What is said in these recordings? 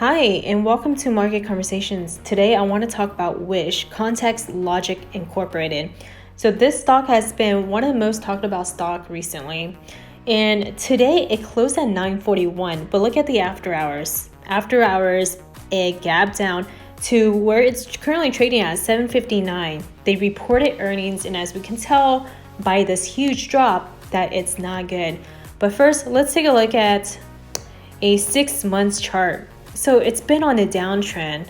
Hi, and welcome to Market Conversations. Today, I want to talk about Wish, ContextLogic Incorporated. So this stock has been one of the most talked about stock recently. And today, it closed at 9:41, but look at the after hours. After hours, it gapped down to where it's currently trading at 7:59. They reported earnings, and as we can tell by this huge drop, that it's not good. But first, let's take a look at a 6 months chart. So it's been on a downtrend,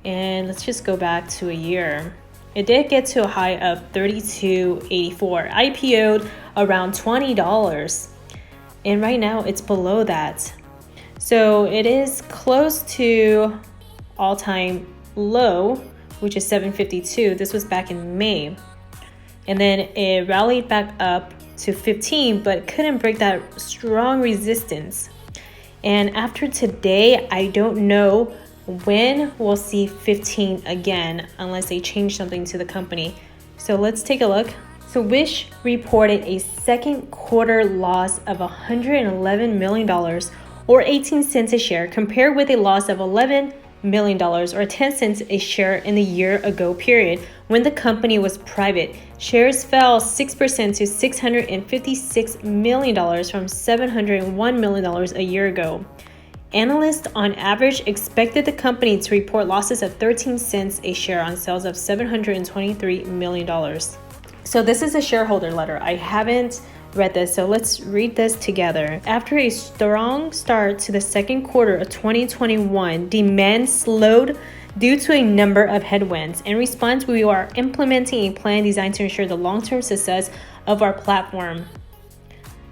and let's just go back to a year. It did get to a high of $32.84, IPO'd around $20, and right now it's below that. So it is close to all-time low, which is 752. This was back in May, and then it rallied back up to 15, but couldn't break that strong resistance. And after today, I don't know when we'll see 15 again unless they change something to the company. So let's take a look. So Wish reported a second quarter loss of $111 million or 18 cents a share, compared with a loss of $11 million or 10 cents a share in the year ago period when the company was private. Shares fell 6% to $656 million from $701 million a year ago. Analysts on average expected the company to report losses of 13 cents a share on sales of $723 million. So this is a shareholder letter. I haven't read this, so let's read this together. After a strong start to the second quarter of 2021, demand slowed due to a number of headwinds. In response, we are implementing a plan designed to ensure the long-term success of our platform.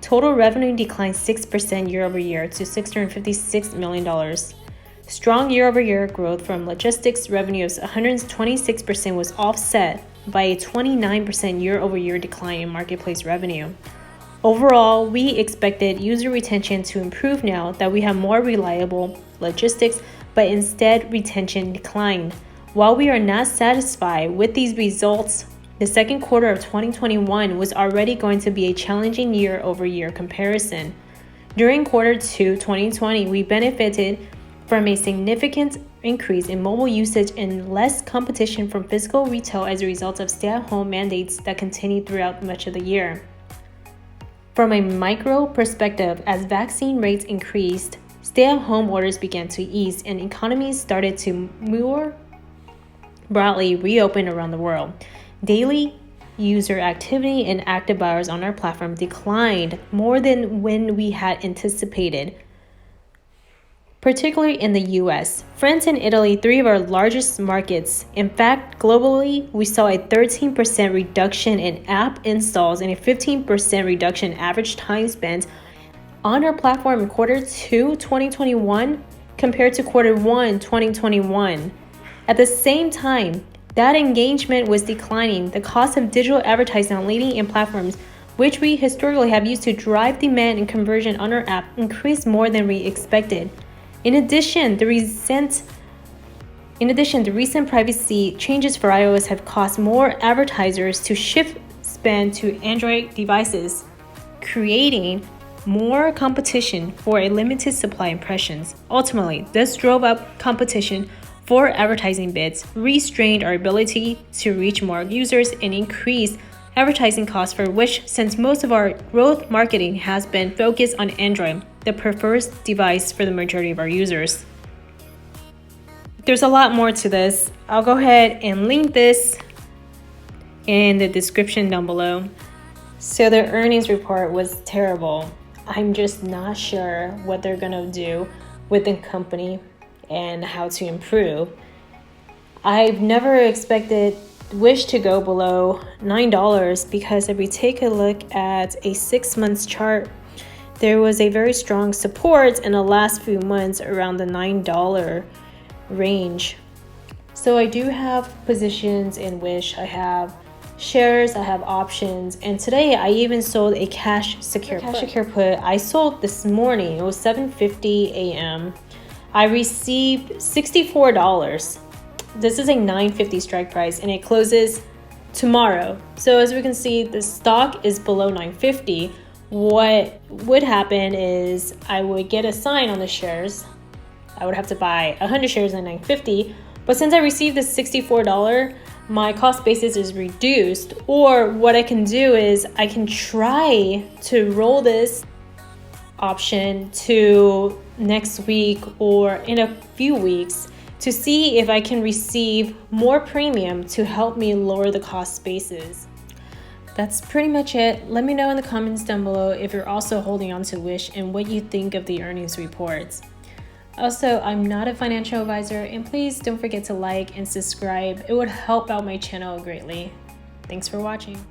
Total revenue declined 6% year over year to $656 million. Strong year-over-year growth from logistics revenue of 126% was offset by a 29% year-over-year decline in marketplace revenue. Overall, we expected user retention to improve now that we have more reliable logistics, but instead retention declined. While we are not satisfied with these results, the second quarter of 2021 was already going to be a challenging year-over-year comparison. During quarter 2 2020, we benefited from a significant increase in mobile usage and less competition from physical retail as a result of stay-at-home mandates that continued throughout much of the year. From a micro perspective, as vaccine rates increased, stay-at-home orders began to ease and economies started to more broadly reopen around the world. Daily user activity and active buyers on our platform declined more than when we had anticipated, particularly in the US. France and Italy, three of our largest markets. In fact, globally, we saw a 13% reduction in app installs and a 15% reduction in average time spent on our platform in quarter 2 2021 compared to quarter 1 2021. At the same time, that engagement was declining. The cost of digital advertising on leading platforms, which we historically have used to drive demand and conversion on our app, increased more than we expected. In addition, the recent privacy changes for iOS have caused more advertisers to shift spend to Android devices, creating more competition for a limited supply impressions. Ultimately, this drove up competition for advertising bids, restrained our ability to reach more users, and increased advertising costs for Wish, since most of our growth marketing has been focused on Android, the preferred device for the majority of our users. There's a lot more to this. I'll go ahead and link this in the description down below. So their earnings report was terrible. I'm just not sure what they're gonna do with the company and how to improve. I've never expected Wish to go below $9 because if we take a look at a 6 months chart, there was a very strong support in the last few months around the $9 range. So I do have positions in Wish. I have shares, I have options, and today I even sold a cash secure put. I sold this morning. It was 7:50 a.m. I received $64. This is a $9.50 strike price, and it closes tomorrow. So as we can see, the stock is below $9.50. What would happen is I would get a sign on the shares I would have to buy 100 shares at $9.50. But since I received this $64, my cost basis is reduced. Or what I can do is I can try to roll this option to next week or in a few weeks to see if I can receive more premium to help me lower the cost basis. That's pretty much it. Let me know in the comments down below if you're also holding on to Wish and what you think of the earnings reports. Also, I'm not a financial advisor, and please don't forget to like and subscribe. It would help out my channel greatly. Thanks for watching.